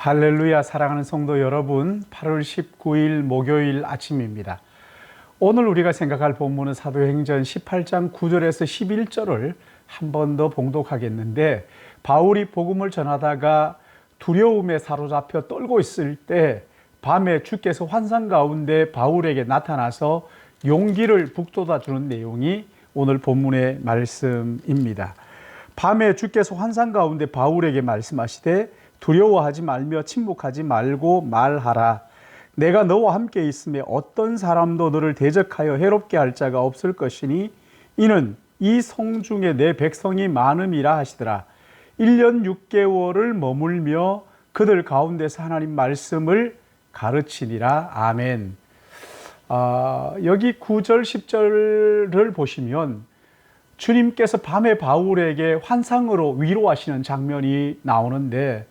할렐루야. 사랑하는 성도 여러분, 8월 19일 목요일 아침입니다. 오늘 우리가 생각할 본문은 사도행전 18장 9절에서 11절을 한 번 더 봉독하겠는데, 바울이 복음을 전하다가 두려움에 사로잡혀 떨고 있을 때 밤에 주께서 환상 가운데 바울에게 나타나서 용기를 북돋아 주는 내용이 오늘 본문의 말씀입니다. 밤에 주께서 환상 가운데 바울에게 말씀하시되 두려워하지 말며 침묵하지 말고 말하라. 내가 너와 함께 있음에 어떤 사람도 너를 대적하여 해롭게 할 자가 없을 것이니 이는 이 성중에 내 백성이 많음이라 하시더라. 1년 6개월을 머물며 그들 가운데서 하나님 말씀을 가르치니라. 아멘. 여기 9절 10절을 보시면 주님께서 밤에 바울에게 환상으로 위로하시는 장면이 나오는데,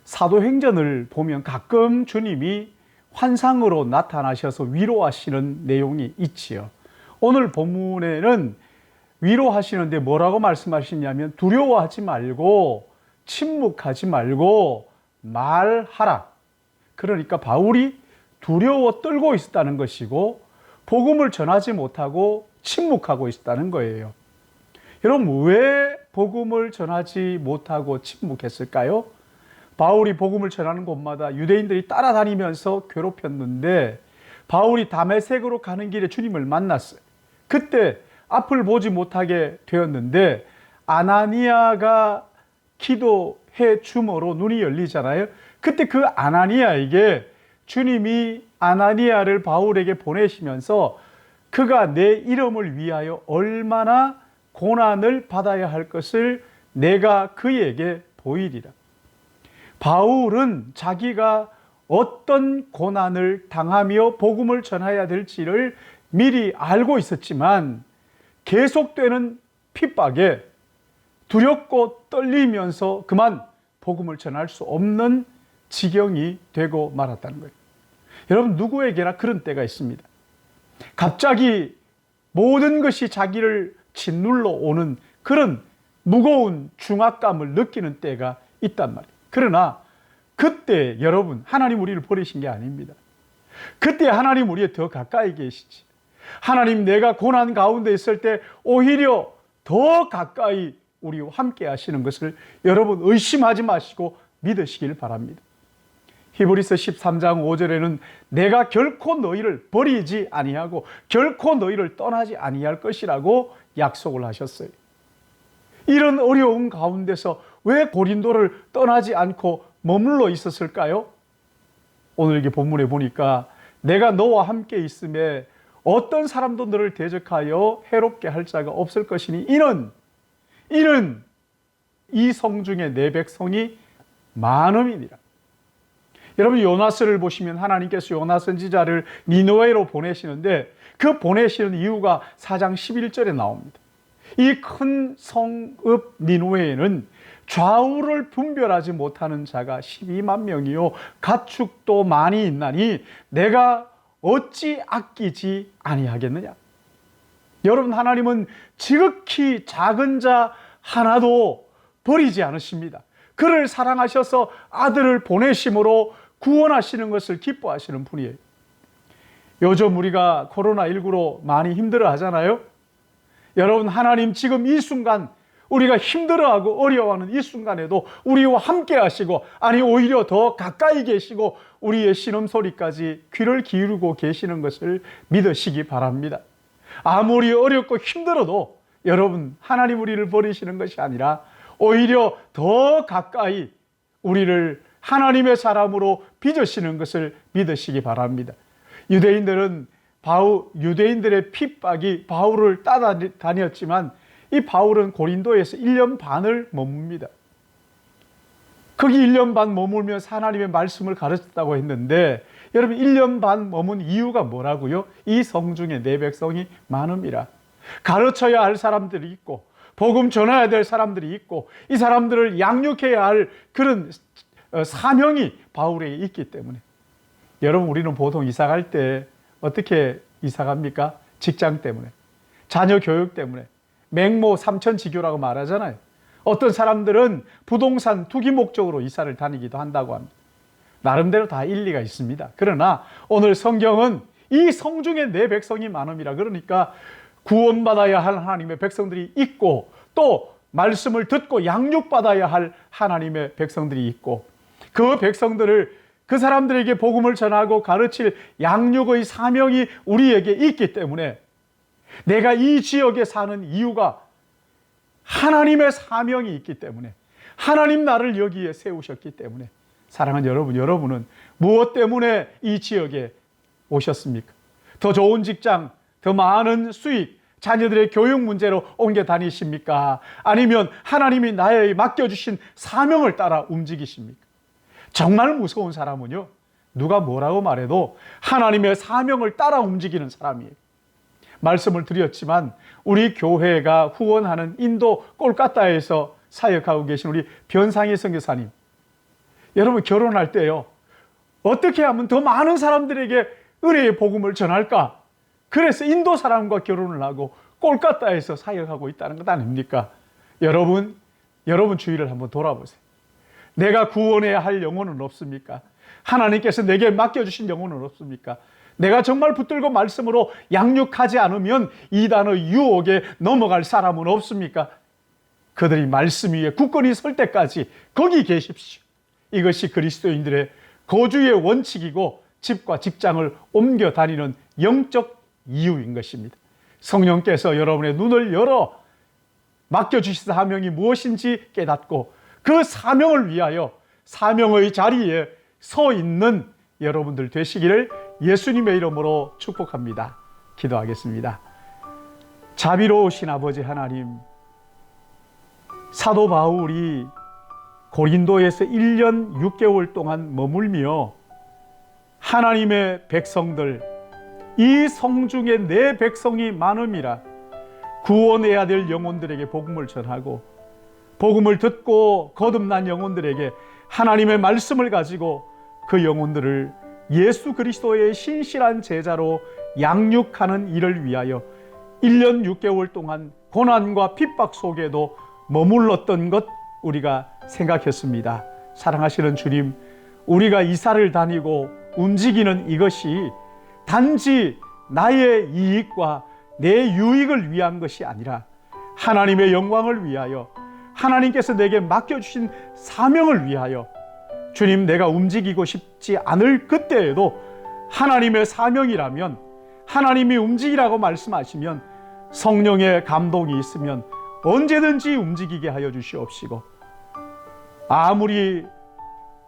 사도행전을 보면 가끔 주님이 환상으로 나타나셔서 위로하시는 내용이 있지요. 오늘 본문에는 위로하시는데 뭐라고 말씀하시냐면 두려워하지 말고 침묵하지 말고 말하라. 그러니까 바울이 두려워 떨고 있었다는 것이고 복음을 전하지 못하고 침묵하고 있었다는 거예요. 여러분, 왜 복음을 전하지 못하고 침묵했을까요? 바울이 복음을 전하는 곳마다 유대인들이 따라다니면서 괴롭혔는데, 바울이 다메섹으로 가는 길에 주님을 만났어요. 그때 앞을 보지 못하게 되었는데 아나니아가 기도해 줌으로 눈이 열리잖아요. 그때 그 아나니아에게 주님이 아나니아를 바울에게 보내시면서 그가 내 이름을 위하여 얼마나 고난을 받아야 할 것을 내가 그에게 보이리라. 바울은 자기가 어떤 고난을 당하며 복음을 전해야 될지를 미리 알고 있었지만 계속되는 핍박에 두렵고 떨리면서 그만 복음을 전할 수 없는 지경이 되고 말았다는 거예요. 여러분, 누구에게나 그런 때가 있습니다. 갑자기 모든 것이 자기를 짓눌러 오는 그런 무거운 중압감을 느끼는 때가 있단 말이에요. 그러나 그때 여러분, 하나님 우리를 버리신 게 아닙니다. 그때 하나님 우리에 더 가까이 계시지. 하나님, 내가 고난 가운데 있을 때 오히려 더 가까이 우리와 함께 하시는 것을 여러분 의심하지 마시고 믿으시길 바랍니다. 히브리서 13장 5절에는 내가 결코 너희를 버리지 아니하고 결코 너희를 떠나지 아니할 것이라고 약속을 하셨어요. 이런 어려운 가운데서 왜 고린도를 떠나지 않고 머물러 있었을까요? 오늘 이게 본문에 보니까 내가 너와 함께 있음에 어떤 사람도 너를 대적하여 해롭게 할 자가 없을 것이니 이는 이 성중에 내 백성이 많음이니라. 여러분, 요나스를 보시면 하나님께서 요나 선지자를 니느웨로 보내시는데 그 보내시는 이유가 4장 11절에 나옵니다. 이 큰 성읍 니느웨에는 좌우를 분별하지 못하는 자가 12만 명이요 가축도 많이 있나니 내가 어찌 아끼지 아니하겠느냐. 여러분, 하나님은 지극히 작은 자 하나도 버리지 않으십니다. 그를 사랑하셔서 아들을 보내심으로 구원하시는 것을 기뻐하시는 분이에요. 요즘 우리가 코로나19로 많이 힘들어 하잖아요. 여러분, 하나님 지금 이 순간 우리가 힘들어하고 어려워하는 이 순간에도 우리와 함께 하시고, 아니 오히려 더 가까이 계시고 우리의 신음소리까지 귀를 기울이고 계시는 것을 믿으시기 바랍니다. 아무리 어렵고 힘들어도 여러분, 하나님 우리를 버리시는 것이 아니라 오히려 더 가까이 우리를 하나님의 사람으로 빚으시는 것을 믿으시기 바랍니다. 유대인들의 핍박이 바울을 따라다녔지만 이 바울은 고린도에서 1년 반을 머뭅니다. 거기 1년 반 머물면서 하나님의 말씀을 가르쳤다고 했는데, 여러분 1년 반 머문 이유가 뭐라고요? 이 성중에 내 백성이 많음이라. 가르쳐야 할 사람들이 있고 복음 전해야 될 사람들이 있고 이 사람들을 양육해야 할 그런 사명이 바울에게 있기 때문에. 여러분, 우리는 보통 이사 갈 때 어떻게 이사 갑니까? 직장 때문에, 자녀 교육 때문에, 맹모 삼천지교라고 말하잖아요. 어떤 사람들은 부동산 투기 목적으로 이사를 다니기도 한다고 합니다. 나름대로 다 일리가 있습니다. 그러나 오늘 성경은 이 성중에 내 백성이 많음이라, 그러니까 구원받아야 할 하나님의 백성들이 있고, 또 말씀을 듣고 양육받아야 할 하나님의 백성들이 있고, 그 백성들을, 그 사람들에게 복음을 전하고 가르칠 양육의 사명이 우리에게 있기 때문에, 내가 이 지역에 사는 이유가 하나님의 사명이 있기 때문에, 하나님 나를 여기에 세우셨기 때문에, 사랑하는 여러분, 여러분은 무엇 때문에 이 지역에 오셨습니까? 더 좋은 직장, 더 많은 수익, 자녀들의 교육 문제로 옮겨 다니십니까? 아니면 하나님이 나에게 맡겨주신 사명을 따라 움직이십니까? 정말 무서운 사람은요, 누가 뭐라고 말해도 하나님의 사명을 따라 움직이는 사람이에요. 말씀을 드렸지만 우리 교회가 후원하는 인도 꼴까따에서 사역하고 계신 우리 변상희 선교사님, 여러분 결혼할 때요, 어떻게 하면 더 많은 사람들에게 은혜의 복음을 전할까? 그래서 인도 사람과 결혼을 하고 꼴까따에서 사역하고 있다는 것 아닙니까? 여러분 주위를 한번 돌아보세요. 내가 구원해야 할 영혼은 없습니까? 하나님께서 내게 맡겨주신 영혼은 없습니까? 내가 정말 붙들고 말씀으로 양육하지 않으면 이단의 유혹에 넘어갈 사람은 없습니까? 그들이 말씀 위에 굳건히 설 때까지 거기 계십시오. 이것이 그리스도인들의 거주의 원칙이고 집과 직장을 옮겨 다니는 영적 이유인 것입니다. 성령께서 여러분의 눈을 열어 맡겨주신 사명이 무엇인지 깨닫고 그 사명을 위하여 사명의 자리에 서 있는 여러분들 되시기를 예수님의 이름으로 축복합니다. 기도하겠습니다. 자비로우신 아버지 하나님, 사도 바울이 고린도에서 1년 6개월 동안 머물며 하나님의 백성들, 이 성중에 내 백성이 많음이라 구원해야 될 영혼들에게 복음을 전하고, 복음을 듣고 거듭난 영혼들에게 하나님의 말씀을 가지고 그 영혼들을 예수 그리스도의 신실한 제자로 양육하는 일을 위하여 1년 6개월 동안 고난과 핍박 속에도 머물렀던 것 우리가 생각했습니다. 사랑하시는 주님, 우리가 이사를 다니고 움직이는 이것이 단지 나의 이익과 내 유익을 위한 것이 아니라 하나님의 영광을 위하여, 하나님께서 내게 맡겨주신 사명을 위하여, 주님, 내가 움직이고 싶지 않을 그때에도 하나님의 사명이라면, 하나님이 움직이라고 말씀하시면, 성령의 감동이 있으면 언제든지 움직이게 하여 주시옵시고, 아무리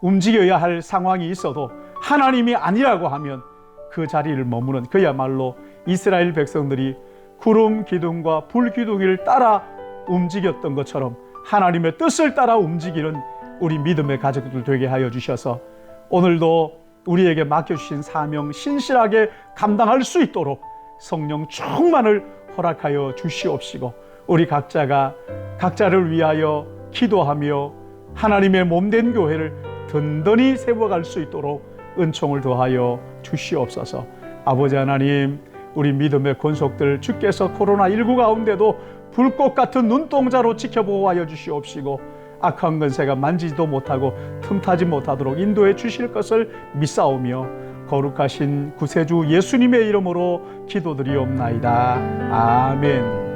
움직여야 할 상황이 있어도 하나님이 아니라고 하면 그 자리를 머무는, 그야말로 이스라엘 백성들이 구름 기둥과 불 기둥을 따라 움직였던 것처럼 하나님의 뜻을 따라 움직이는 우리 믿음의 가족들 되게 하여 주셔서 오늘도 우리에게 맡겨주신 사명 신실하게 감당할 수 있도록 성령 충만을 허락하여 주시옵시고, 우리 각자가 각자를 위하여 기도하며 하나님의 몸된 교회를 든든히 세워갈 수 있도록 은총을 더하여 주시옵소서. 아버지 하나님, 우리 믿음의 권속들 주께서 코로나19 가운데도 불꽃 같은 눈동자로 지켜보호하여 주시옵시고, 악한 권세가 만지지도 못하고 틈타지 못하도록 인도해 주실 것을 믿사오며 거룩하신 구세주 예수님의 이름으로 기도드리옵나이다. 아멘.